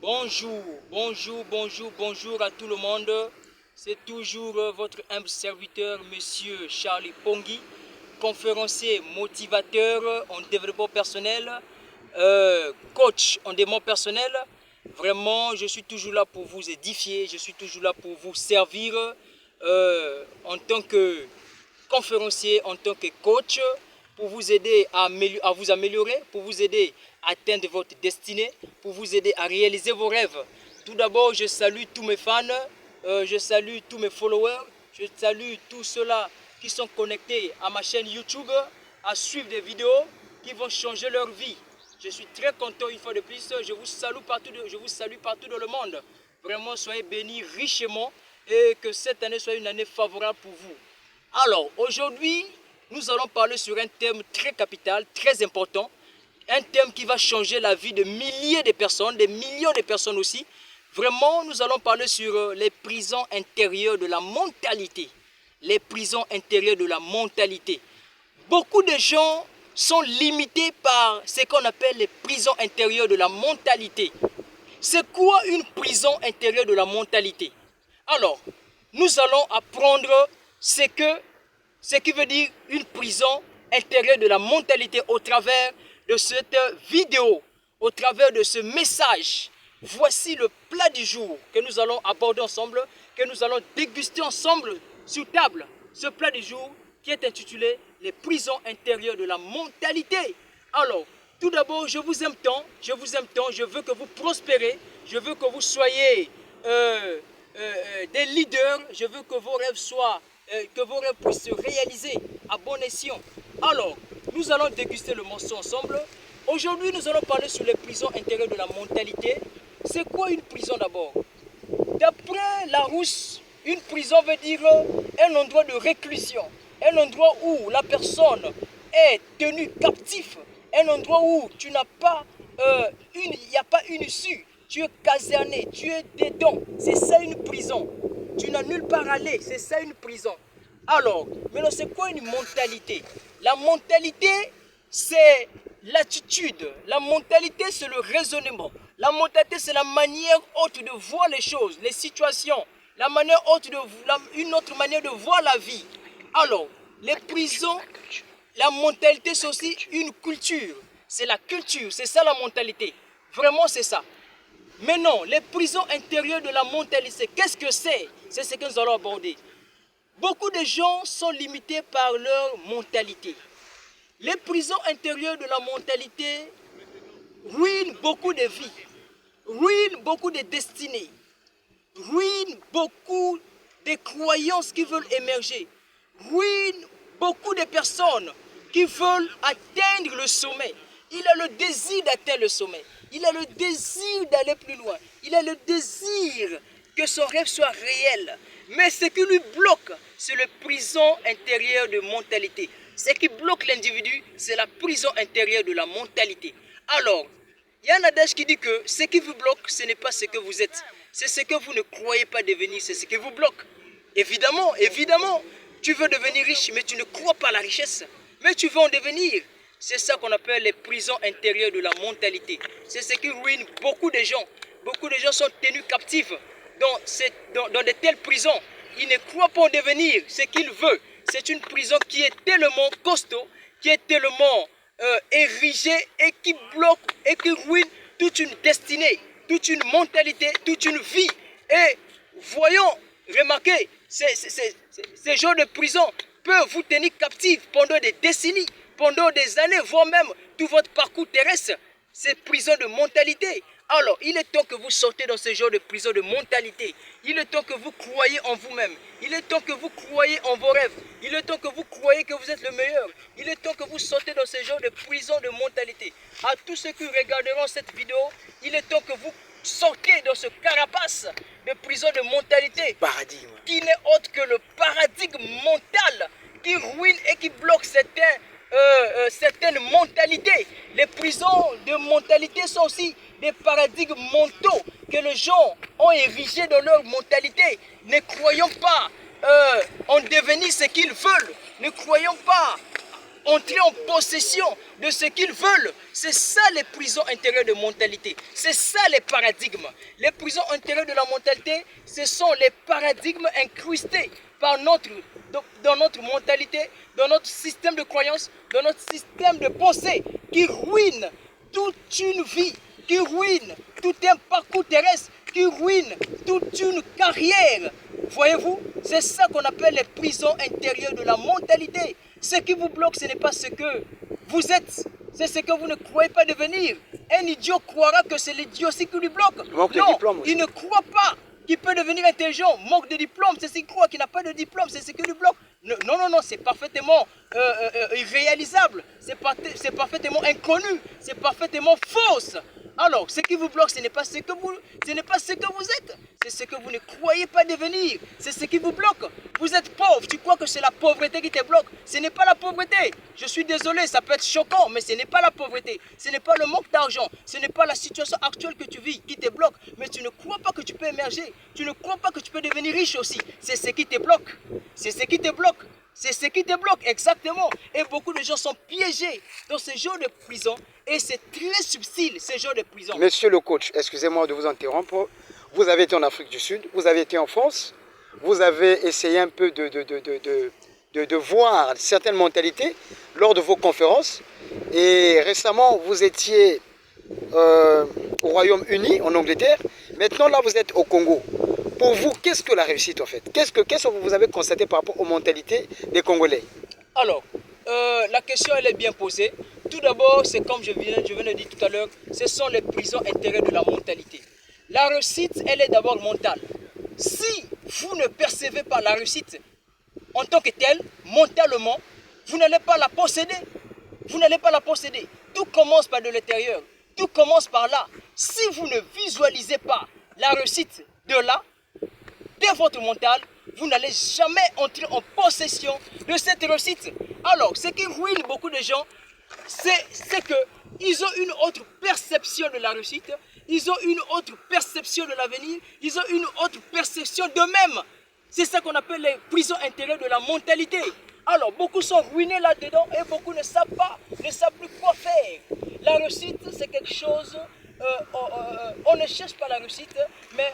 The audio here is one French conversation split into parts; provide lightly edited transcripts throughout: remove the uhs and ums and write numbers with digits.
Bonjour à tout le monde. C'est toujours votre humble serviteur, Monsieur Charlie Pongui, conférencier, motivateur en développement personnel, coach en développement personnel. Vraiment, je suis toujours là pour vous édifier, je suis toujours là pour vous servir en tant que conférencier, en tant que coach, pour vous aider à vous améliorer, pour vous aider à atteindre votre destinée, pour vous aider à réaliser vos rêves. Tout d'abord, je salue tous mes fans, je salue tous mes followers, je salue tous ceux-là qui sont connectés à ma chaîne YouTube, à suivre des vidéos qui vont changer leur vie. Je suis très content une fois de plus, je vous salue partout dans le monde. Vraiment, soyez bénis richement et que cette année soit une année favorable pour vous. Alors, aujourd'hui, nous allons parler sur un thème très capital, très important. Un thème qui va changer la vie de milliers de personnes, des millions de personnes aussi. Vraiment, nous allons parler sur les prisons intérieures de la mentalité. Les prisons intérieures de la mentalité. Beaucoup de gens sont limités par ce qu'on appelle les prisons intérieures de la mentalité. C'est quoi une prison intérieure de la mentalité? Alors, nous allons apprendre ce qui veut dire une prison intérieure de la mentalité au travers de cette vidéo, au travers de ce message. Voici le plat du jour que nous allons aborder ensemble, que nous allons déguster ensemble sur table. Ce plat du jour qui est intitulé « Les prisons intérieures de la mentalité ». Alors, tout d'abord, je vous aime tant, je veux que vous prospérez, je veux que vous soyez des leaders, je veux que vos rêves puissent se réaliser à bon escient. Alors, nous allons déguster le morceau ensemble. Aujourd'hui, nous allons parler sur les prisons intérieures de la mentalité. C'est quoi une prison d'abord? D'après Larousse, une prison veut dire un endroit de réclusion, un endroit où la personne est tenue captive, un endroit où tu n'as pas, il n'y a pas une issue, tu es caserné, tu es dedans, c'est ça une prison. Tu n'as nulle part à aller, c'est ça une prison. Alors, maintenant c'est quoi une mentalité? La mentalité, c'est l'attitude, la mentalité c'est le raisonnement, la mentalité c'est la manière haute de voir les choses, les situations, la manière haute une autre manière de voir la vie. Alors, les prisons, la mentalité c'est aussi une culture, c'est la culture, c'est ça la mentalité, vraiment c'est ça. Maintenant, les prisons intérieures de la mentalité, qu'est-ce que c'est? C'est ce que nous allons aborder. Beaucoup de gens sont limités par leur mentalité. Les prisons intérieures de la mentalité ruinent beaucoup de vies, ruinent beaucoup de destinées, ruinent beaucoup de croyances qui veulent émerger, ruinent beaucoup de personnes qui veulent atteindre le sommet. Il a le désir d'atteindre le sommet. Il a le désir d'aller plus loin. Il a le désir que son rêve soit réel. Mais ce qui lui bloque, c'est la prison intérieure de mentalité. Ce qui bloque l'individu, c'est la prison intérieure de la mentalité. Alors, il y a un adage qui dit que ce qui vous bloque, ce n'est pas ce que vous êtes. C'est ce que vous ne croyez pas devenir, c'est ce qui vous bloque. Évidemment, tu veux devenir riche, mais tu ne crois pas à la richesse. Mais tu veux en devenir. C'est ça qu'on appelle les prisons intérieures de la mentalité. C'est ce qui ruine beaucoup de gens. Beaucoup de gens sont tenus captifs dans de telles prisons. Ils ne croient pas en devenir ce qu'ils veulent. C'est une prison qui est tellement costaud, qui est tellement érigée et qui bloque et qui ruine toute une destinée, toute une mentalité, toute une vie. Et voyons, remarquez, ces genres de prison peuvent vous tenir captifs pendant des décennies, pendant des années, voire même tout votre parcours terrestre. Ces prisons de mentalité. Alors, il est temps que vous sortez dans ce genre de prison de mentalité. Il est temps que vous croyez en vous-même. Il est temps que vous croyez en vos rêves. Il est temps que vous croyez que vous êtes le meilleur. Il est temps que vous sortez dans ce genre de prison de mentalité. À tous ceux qui regarderont cette vidéo, il est temps que vous sortez dans ce carapace de prison de mentalité. Paradigme. Qui n'est autre que le paradigme mental qui ruine et qui bloque certaines mentalités. Les prisons de mentalité sont aussi des paradigmes mentaux que les gens ont érigés dans leur mentalité. Ne croyons pas en devenir ce qu'ils veulent. Ne croyons pas entrer en possession de ce qu'ils veulent. C'est ça les prisons intérieures de mentalité. C'est ça les paradigmes. Les prisons intérieures de la mentalité, ce sont les paradigmes incrustés par dans notre mentalité, dans notre système de croyance, dans notre système de pensée, qui ruinent toute une vie, qui ruinent tout un parcours terrestre, qui ruinent toute une carrière. Voyez-vous, c'est ça qu'on appelle les prisons intérieures de la mentalité. Ce qui vous bloque, ce n'est pas ce que vous êtes, c'est ce que vous ne croyez pas devenir. Un idiot croira que c'est l'idiotie qui lui bloque. Non, il ne croit pas qu'il peut devenir intelligent, manque de diplôme, c'est ce qu'il croit qu'il n'a pas de diplôme, c'est ce qui lui bloque. Non, c'est parfaitement irréalisable, c'est parfaitement inconnu, c'est parfaitement fausse. Alors, ce qui vous bloque, ce n'est pas ce que vous êtes, c'est ce que vous ne croyez pas devenir, c'est ce qui vous bloque. Vous êtes pauvre, tu crois que c'est la pauvreté qui te bloque, ce n'est pas la pauvreté. Je suis désolé, ça peut être choquant, mais ce n'est pas la pauvreté, ce n'est pas le manque d'argent, ce n'est pas la situation actuelle que tu vis qui te bloque, mais tu ne crois pas que tu peux émerger, tu ne crois pas que tu peux devenir riche aussi, c'est ce qui te bloque, c'est ce qui te bloque. C'est ce qui te bloque, exactement. Et beaucoup de gens sont piégés dans ce genre de prison. Et c'est très subtil, ce genre de prison. Monsieur le coach, excusez-moi de vous interrompre. Vous avez été en Afrique du Sud, vous avez été en France. Vous avez essayé un peu de voir certaines mentalités lors de vos conférences. Et récemment, vous étiez au Royaume-Uni, en Angleterre. Maintenant, là, vous êtes au Congo. Pour vous, qu'est-ce que la réussite en fait? Qu'est-ce que vous avez constaté par rapport aux mentalités des Congolais? Alors, la question elle est bien posée. Tout d'abord, c'est comme je viens de dire tout à l'heure, ce sont les prisons intérieures de la mentalité. La réussite, elle est d'abord mentale. Si vous ne percevez pas la réussite en tant que telle, mentalement, vous n'allez pas la posséder. Vous n'allez pas la posséder. Tout commence par de l'intérieur. Tout commence par là. Si vous ne visualisez pas la réussite de là, de votre mental, vous n'allez jamais entrer en possession de cette réussite. Alors, ce qui ruine beaucoup de gens, c'est qu'ils ont une autre perception de la réussite, ils ont une autre perception de l'avenir, ils ont une autre perception d'eux-mêmes. C'est ça qu'on appelle les prisons intérieures de la mentalité. Alors, beaucoup sont ruinés là-dedans et beaucoup ne savent plus quoi faire. La réussite, c'est quelque chose, on ne cherche pas la réussite, mais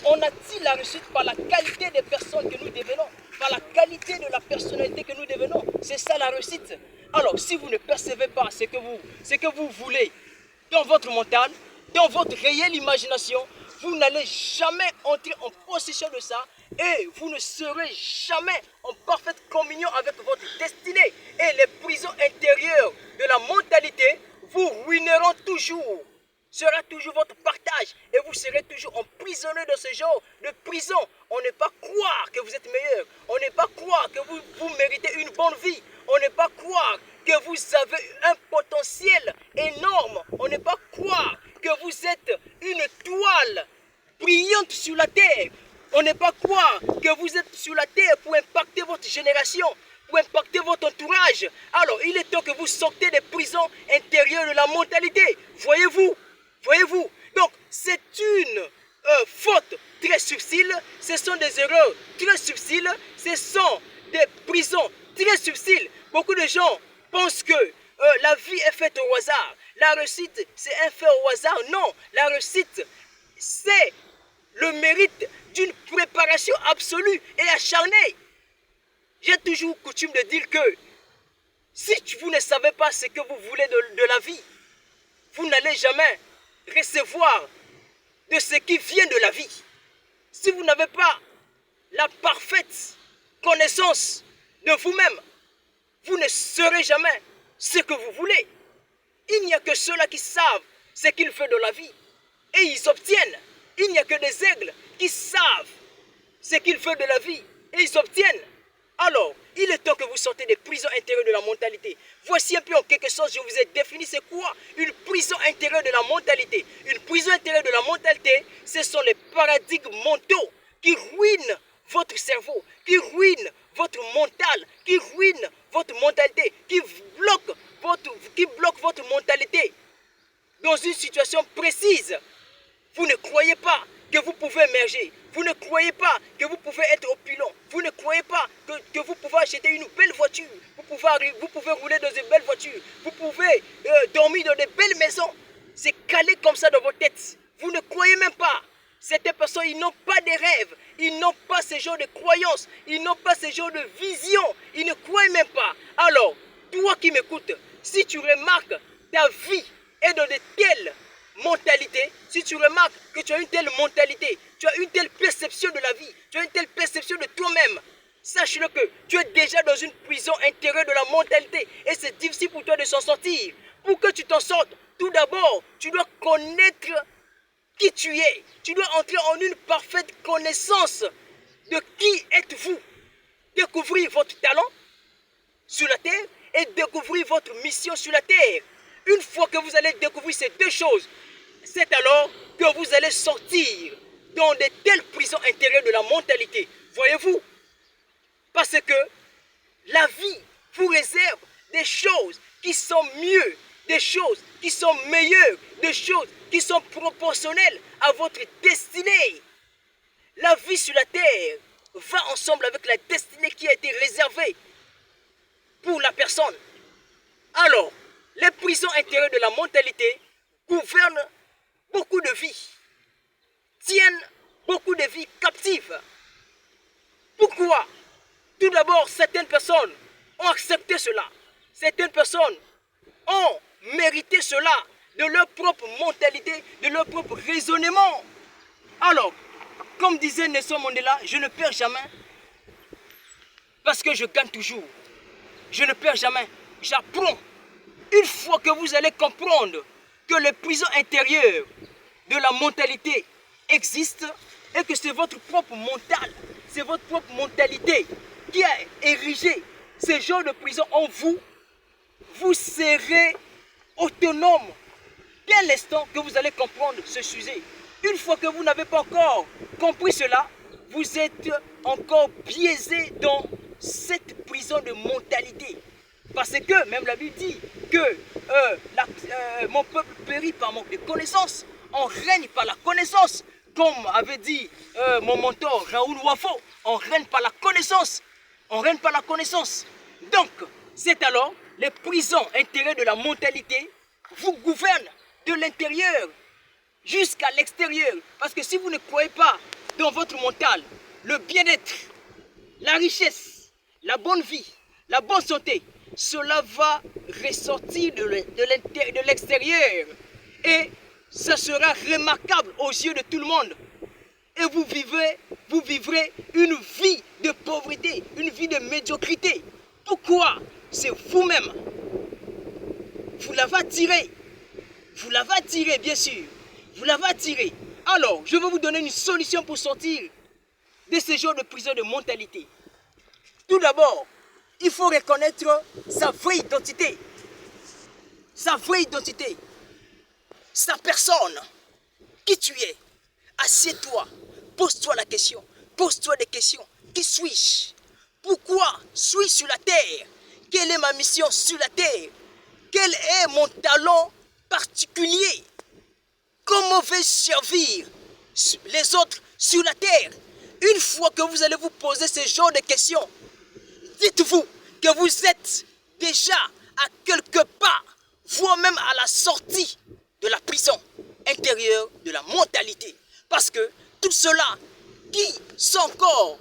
on attire la réussite par la qualité des personnes que nous devenons, par la qualité de la personnalité que nous devenons. C'est ça la réussite. Alors, si vous ne percevez pas ce que vous voulez dans votre mental, dans votre réelle imagination, vous n'allez jamais entrer en possession de ça et vous ne serez jamais en parfaite communion avec votre destinée. Et les prisons intérieures de la mentalité vous ruineront toujours. Sera toujours votre partage et vous serez toujours emprisonné dans ce genre de prison. On n'est pas croire que vous êtes meilleur, on n'est pas croire que vous méritez une bonne vie, on n'est pas croire que vous avez un potentiel énorme, on n'est pas croire que vous êtes une toile brillante sur la terre, on n'est pas croire que vous êtes sur la terre pour impacter votre génération, pour impacter votre entourage. Alors il est temps que vous sortez des prisons intérieures de la mentalité. Voyez-vous, donc c'est une faute très subtile, ce sont des erreurs très subtiles, ce sont des prisons très subtiles. Beaucoup de gens pensent que la vie est faite au hasard, la réussite c'est un fait au hasard. Non, la réussite c'est le mérite d'une préparation absolue et acharnée. J'ai toujours coutume de dire que si vous ne savez pas ce que vous voulez de la vie, vous n'allez jamais recevoir de ce qui vient de la vie. Si vous n'avez pas la parfaite connaissance de vous-même, vous ne saurez jamais ce que vous voulez. Il n'y a que ceux-là qui savent ce qu'ils font de la vie et ils obtiennent. Il n'y a que des aigles qui savent ce qu'ils font de la vie et ils obtiennent. Alors, il est temps que vous sortez des prisons intérieures de la mentalité. Voici un peu en quelque sorte, je vous ai défini c'est quoi une prison intérieure de la mentalité. Une prison intérieure de la mentalité, ce sont les paradigmes mentaux qui ruinent votre cerveau, qui ruinent votre mental, qui ruinent votre mentalité, qui bloquent votre mentalité dans une situation précise. Vous ne croyez pas que vous pouvez émerger. Vous ne croyez pas que vous pouvez être opulent. Vous ne croyez pas que vous pouvez acheter une belle voiture. Vous pouvez rouler dans une belle voiture. Vous pouvez dormir dans de belles maisons. C'est calé comme ça dans vos têtes. Vous ne croyez même pas. Certaines personnes, ils n'ont pas de rêves. Ils n'ont pas ce genre de croyances. Ils n'ont pas ce genre de vision. Ils ne croient même pas. Alors, toi qui m'écoutes, si tu remarques ta vie est dans de telles mentalités, si tu remarques que tu as une telle mentalité, tu as une telle perception de la vie, tu as une telle perception de toi-même, sache-le que tu es déjà dans une prison intérieure de la mentalité et c'est difficile pour toi de s'en sortir. Pour que tu t'en sortes, tout d'abord, tu dois connaître qui tu es. Tu dois entrer en une parfaite connaissance de qui êtes-vous. Découvrir votre talent sur la terre et découvrir votre mission sur la terre. Une fois que vous allez découvrir ces deux choses, c'est alors que vous allez sortir dans de telles prisons intérieures de la mentalité. Voyez-vous? Parce que la vie vous réserve des choses qui sont mieux, des choses qui sont meilleures, des choses qui sont proportionnelles à votre destinée. La vie sur la terre va ensemble avec la destinée qui a été réservée pour la personne. Alors, les prisons intérieures de la mentalité gouvernent beaucoup de vies, tiennent beaucoup de vies captives. Pourquoi? Tout d'abord, certaines personnes ont accepté cela. Certaines personnes ont mérité cela de leur propre mentalité, de leur propre raisonnement. Alors, comme disait Nelson Mandela, je ne perds jamais parce que je gagne toujours. Je ne perds jamais, j'apprends. Une fois que vous allez comprendre que les prisons intérieures de la mentalité existent et que c'est votre propre mental, c'est votre propre mentalité qui a érigé ces genres de prison en vous, vous serez autonome dès l'instant que vous allez comprendre ce sujet. Une fois que vous n'avez pas encore compris cela, vous êtes encore biaisé dans cette prison de mentalité. Parce que même la Bible dit que mon peuple périt par manque de connaissances. On règne par la connaissance. Comme avait dit mon mentor Raoul Wafo, on règne par la connaissance. On règne par la connaissance. Donc, c'est alors les prisons intérieures de la mentalité vous gouvernent de l'intérieur jusqu'à l'extérieur. Parce que si vous ne croyez pas dans votre mental, le bien-être, la richesse, la bonne vie, la bonne santé, cela va ressortir de l'extérieur et ça sera remarquable aux yeux de tout le monde. Et vous vivrez une vie de pauvreté, une vie de médiocrité. Pourquoi? C'est vous-même. Vous l'avez attiré. Vous l'avez attiré, bien sûr. Vous l'avez attiré. Alors, je vais vous donner une solution pour sortir de ce genre de prison de mentalité. Tout d'abord, il faut reconnaître sa vraie identité. Sa vraie identité. Sa personne. Qui tu es. Assieds-toi. Pose-toi la question. Pose-toi des questions. Qui suis-je? Pourquoi suis-je sur la terre? Quelle est ma mission sur la terre? Quel est mon talent particulier? Comment vais-je servir les autres sur la terre? Une fois que vous allez vous poser ce genre de questions, dites-vous que vous êtes déjà à quelque part, voire même à la sortie de la prison intérieure de la mentalité. Parce que tout cela qui sont encore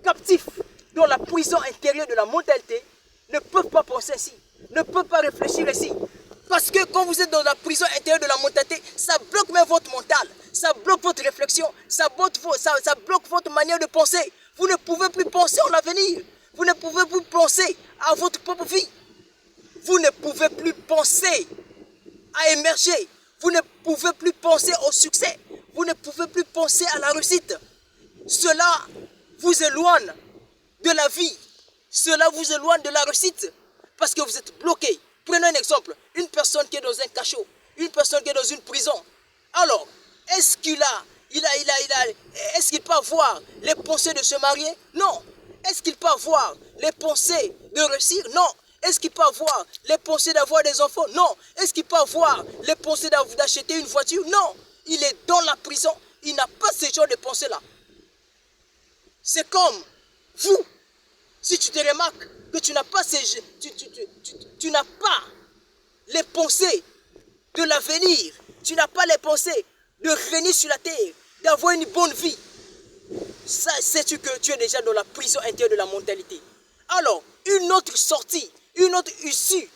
captifs dans la prison intérieure de la mentalité ne peuvent pas penser ainsi, ne peuvent pas réfléchir ainsi. Parce que quand vous êtes dans la prison intérieure de la mentalité, ça bloque même votre mental, ça bloque votre réflexion, ça bloque votre manière de penser. Vous ne pouvez plus penser en l'avenir, vous ne pouvez plus penser à votre propre vie. Vous ne pouvez plus penser à émerger, vous ne pouvez plus penser au succès, vous ne pouvez plus penser à la réussite. Cela vous éloigne de la vie, cela vous éloigne de la réussite parce que vous êtes bloqué. Prenons un exemple, une personne qui est dans un cachot, une personne qui est dans une prison. Alors, est-ce qu'il peut avoir les pensées de se marier? Non. Est-ce qu'il peut avoir les pensées de réussir? Non. Est-ce qu'il peut avoir les pensées d'avoir des enfants? Non. Est-ce qu'il peut avoir les pensées d'acheter une voiture? Non. Il est dans la prison il n'a pas ce genre de pensée-là. C'est comme vous, si tu te remarques que tu n'as pas tu n'as pas les pensées de l'avenir, tu n'as pas les pensées de revenir sur la terre, d'avoir une bonne vie. Ça, sais-tu que tu es déjà dans la prison intérieure de la mentalité. Alors, une autre sortie, une autre issue